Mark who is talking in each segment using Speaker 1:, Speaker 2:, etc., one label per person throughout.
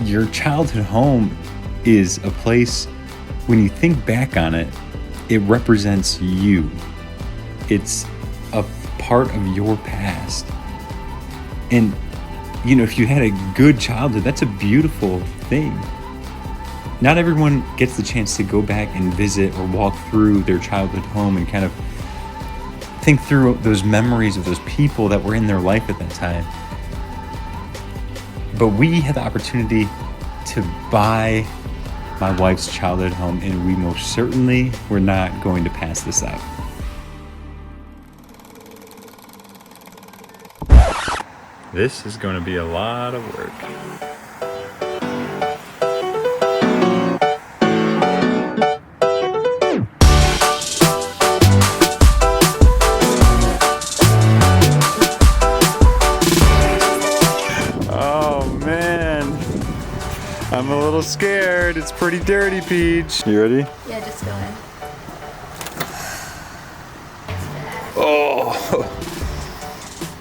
Speaker 1: your childhood home is a place, when you think back on it, it represents you. It's a part of your past. And, if you had a good childhood, that's a beautiful thing. Not everyone gets the chance to go back and visit or walk through their childhood home and kind of think through those memories of those people that were in their life at that time. But we had the opportunity to buy my wife's childhood home, and we most certainly were not going to pass this up. This is going to be a lot of work. I'm a little scared. It's pretty dirty, Peach. You ready?
Speaker 2: Yeah, just go in.
Speaker 1: Oh,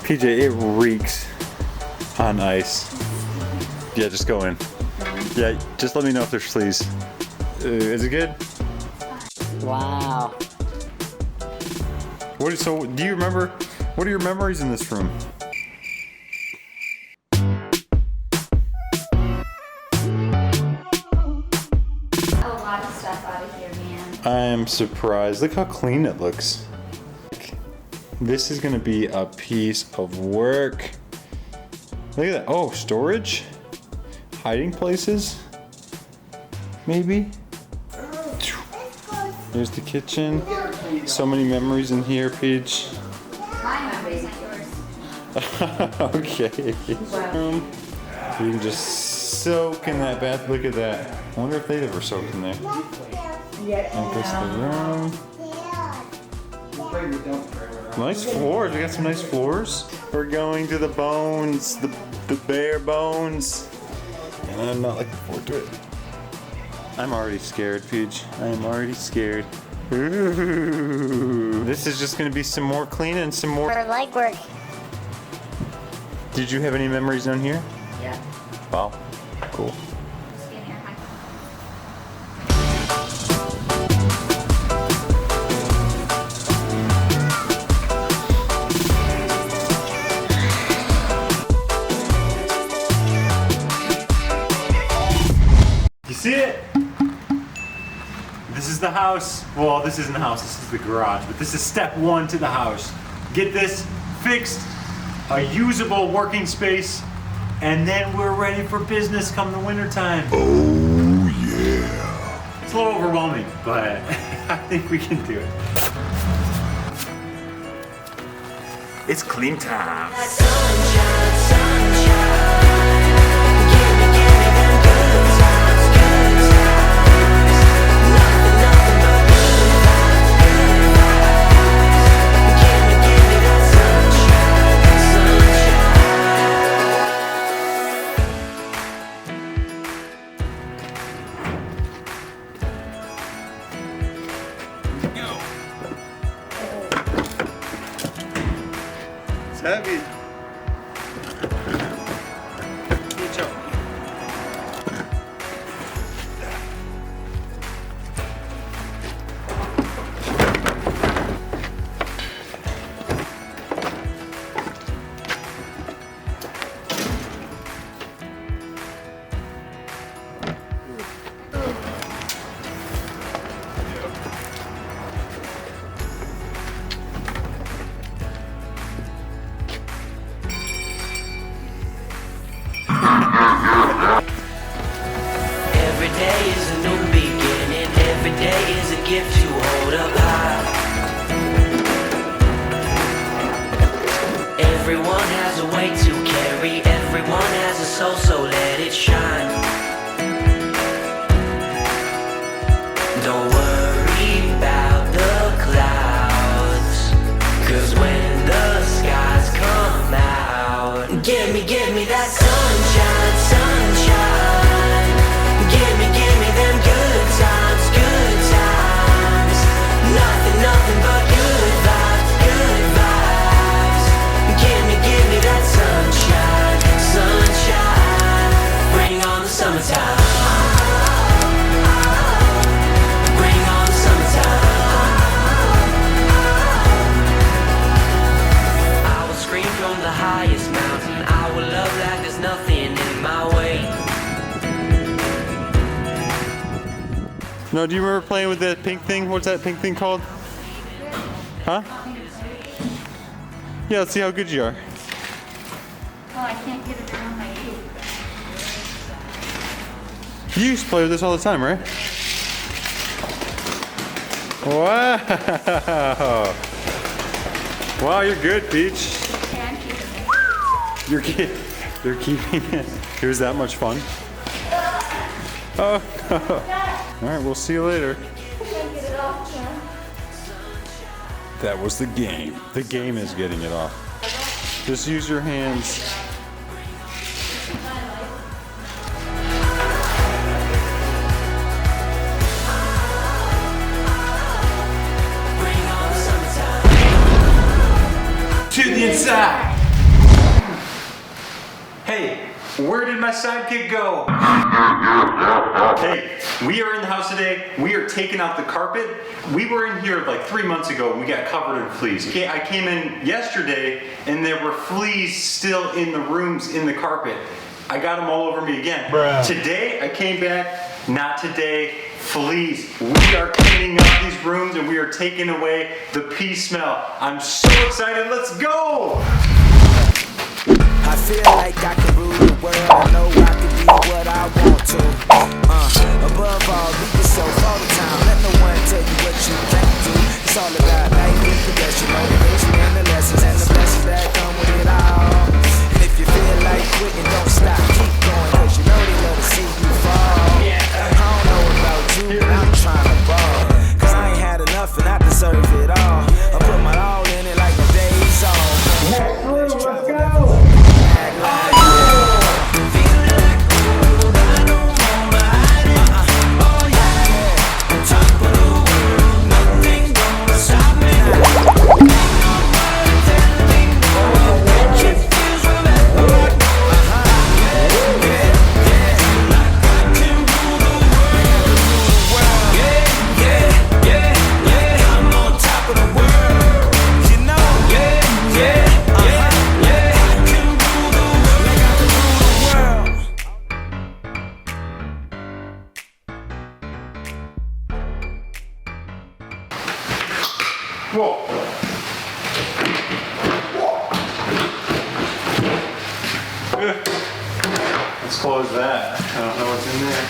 Speaker 1: PJ, it reeks on ice. Yeah, just go in. Yeah, just let me know if there's fleas. Is it good?
Speaker 3: Wow.
Speaker 1: So, do you remember? What are your memories in this room? I'm surprised. Look how clean it looks. This is gonna be a piece of work. Look at that. Oh, storage? Hiding places? Maybe? Here's the kitchen. So many memories in here, Peach.
Speaker 2: My memories, not yours.
Speaker 1: Okay. You can just soak in that bath. Look at that. I wonder if they'd ever soaked in there. And this the room. Nice floors. We got some nice floors. We're going to the bones, the bare bones. And I'm not looking forward to it. I'm already scared, Peach. I am already scared. Ooh. This is just going to be some more cleaning and some more
Speaker 3: Legwork.
Speaker 1: Did you have any memories on here?
Speaker 2: Yeah.
Speaker 1: Wow. Cool.
Speaker 2: Stand here, hi.
Speaker 1: You see it? This is the house. Well, this isn't the house, this is the garage, but this is step one to the house. Get this fixed, a usable working space, and then we're ready for business come the winter time.
Speaker 4: Oh yeah.
Speaker 1: It's a little overwhelming, but I think we can do it. It's clean time.
Speaker 5: Sunshine, sunshine. Give me them good times, good times. Nothing but good vibes, good vibes. Give me that sunshine,
Speaker 1: It's heavy.
Speaker 5: every day is a new beginning. Every day is a gift to hold up high. Everyone has a weight to carry. Everyone has a soul, so let it shine. Don't worry about the clouds, 'cause when the skies come out, give me that sunshine, sunshine. Give me them good times, good times. Nothing but good vibes, good vibes. Give me that sunshine, sunshine. Bring on the my way.
Speaker 1: No, do you remember playing with that pink thing? What's that pink thing called? Huh? Yeah, let's see how good you are.
Speaker 2: Oh, I can't get it around my feet.
Speaker 1: You used to play with this all the time, right? Wow. Wow, you're good, Peach.
Speaker 2: Okay, I'm keeping it.
Speaker 1: You're keeping it. It was that much fun. Oh. All right, we'll see you later.
Speaker 2: Can't get it off, John.
Speaker 1: That was the game. The game is getting it off. Just use your hands.
Speaker 5: Bring on the summertime.
Speaker 1: To the inside. Hey, where did my sidekick go? Hey, we are in the house today. We are taking out the carpet. We were in here like 3 months ago. We got covered in fleas. Okay, I came in yesterday and there were fleas still in the rooms in the carpet. I got them all over me again.
Speaker 6: Bruh.
Speaker 1: Today I came back, not today, fleas. We are cleaning up these rooms and we are taking away the pee smell. I'm so excited. Let's go!
Speaker 7: I feel like I can rule the world. I know I can be what I want to. Above all, be yourself all the time. Let no one tell you what you can't do. It's all about life, progression, motivation, and the lessons and the blessings that come with it all. And if you feel like quitting, don't stop, keep going, 'cause you know they love to see you fall. I don't know about you, but I'm trying to ball. 'Cause I ain't had enough and I deserve it all. I put my all in it like my days off. Let's go!
Speaker 1: Whoa. Let's close that. I don't know what's in there.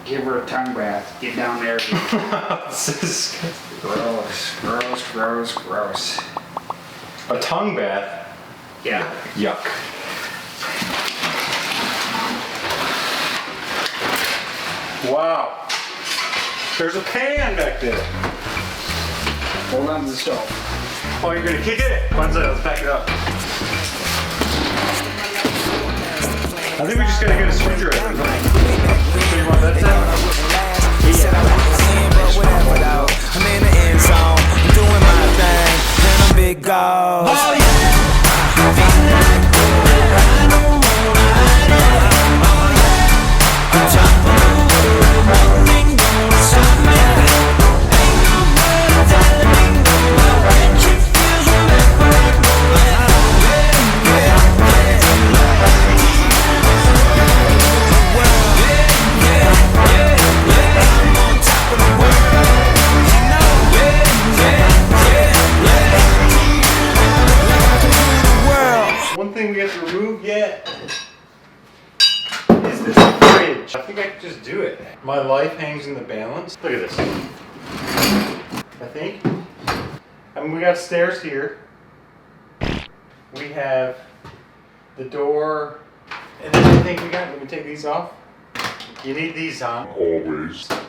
Speaker 6: Give her a tongue bath. Get down there.
Speaker 1: This is
Speaker 6: Gross, gross, gross, gross.
Speaker 1: a tongue bath.
Speaker 6: Yeah.
Speaker 1: Yuck. Wow. There's a pan back there.
Speaker 6: Hold on to the stove.
Speaker 1: Oh, you're gonna kick it? One second, let's back it up. I think we just gotta get a screwdriver. So you want that sound?
Speaker 7: I'm in the end zone, I'm doing my thing, and I'm big goals. Oh yeah!
Speaker 1: One thing we have to remove yet is this fridge. I think I can just do it. My life hangs in the balance. Look at this. I think. I mean, we got stairs here. We have the door. And then I think we got, let me take these off. You need these on.
Speaker 4: Always.
Speaker 1: Look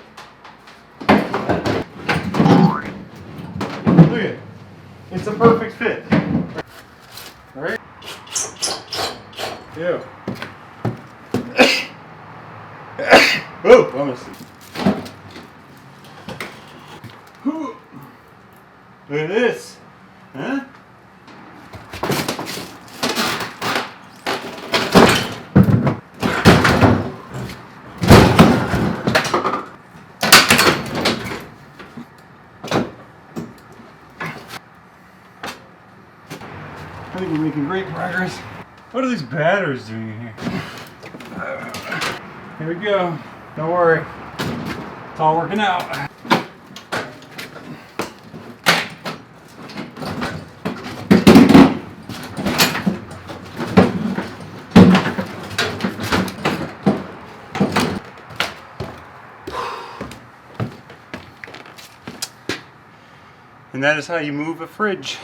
Speaker 1: at it. It's a perfect fit. Alright? Yeah. Oh, almost. Look at this. Huh? I think we're making great progress. What are these batteries doing in here? Here we go. Don't worry. It's all working out. And that is how you move a fridge.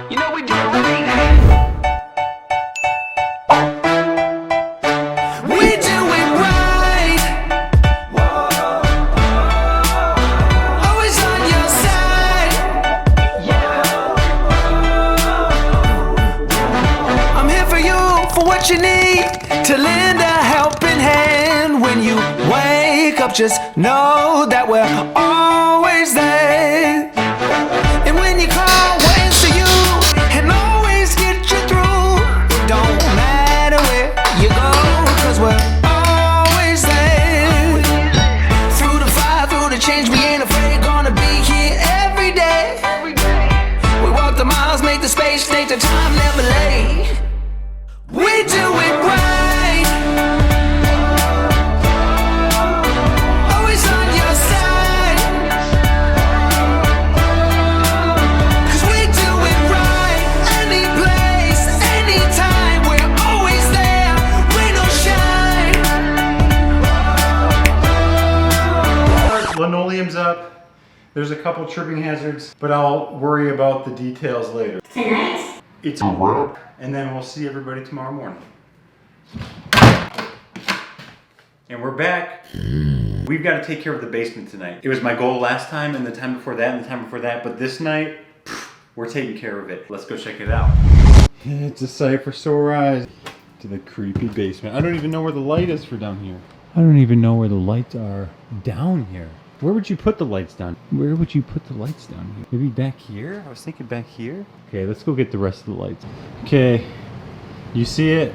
Speaker 5: You know we do it right.
Speaker 7: We do it right. Always on your side. I'm here for you, for what you need, to lend a helping hand when you wake up. Just know that we're always there. And when you call, we'll answer you and always get you through. Don't matter where you go, 'cause we're always there. Through the fire, through the change, we ain't afraid. Gonna be here every day. We walk the miles, make the space, take the time, never late. We do it right. Always on your side. 'Cause we do it right. Any place, anytime, we're always there. Rain or shine.
Speaker 1: Linoleum's up. There's a couple tripping hazards, but I'll worry about the details later.
Speaker 2: Tonight?
Speaker 1: It's a wrap. And then we'll see everybody tomorrow morning. And we're back. We've got to take care of the basement tonight. It was my goal last time, and the time before that, and the time before that, but this night, we're taking care of it. Let's go check it out. It's a sight for sore eyes. To the creepy basement. I don't even know where the light is for down here. I don't even know where the lights are down here. Where would you put the lights down? Where would you put the lights down here? Maybe back here? I was thinking back here. Okay, let's go get the rest of the lights. Okay, you see it?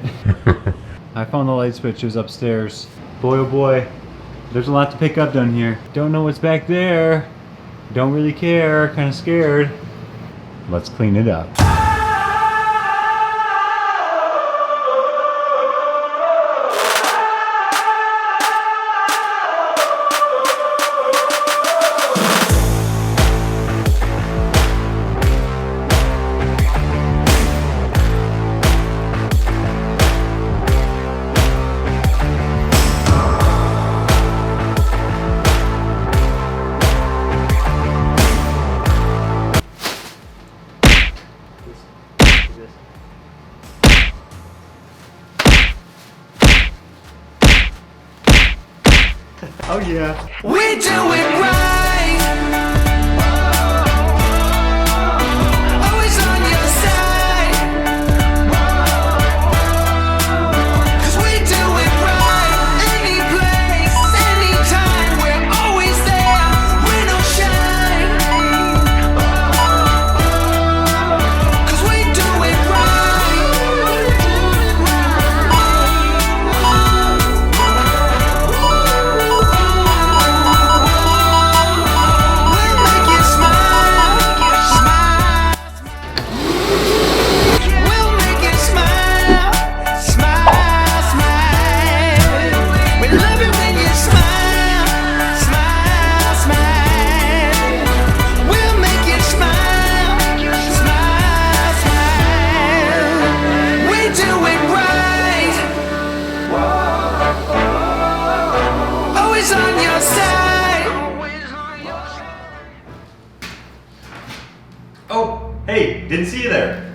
Speaker 1: I found the light switches upstairs. Boy, oh boy, there's a lot to pick up down here. Don't know what's back there. Don't really care, kind of scared. Let's clean it up. Oh yeah.
Speaker 7: We do it right. Always on your side. 'Cause we do it right. Any place, anytime, we're always there. Rain or shine. 'Cause we do it We'll make you smile, smile. We'll make you smile, smile, smile. We love it when you smile, smile, smile. We'll make you smile, smile, smile. We do it right. Always on your side.
Speaker 1: Oh, hey, didn't see you there.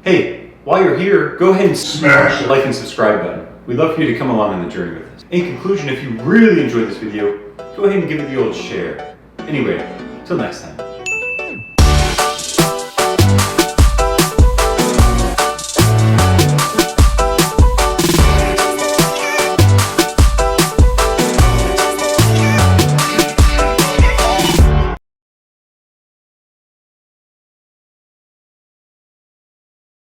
Speaker 1: Hey, while you're here, go ahead and smash the like and subscribe button. We'd love for you to come along on the journey with us. In conclusion, if you really enjoyed this video, go ahead and give it the old share. Anyway, till next time.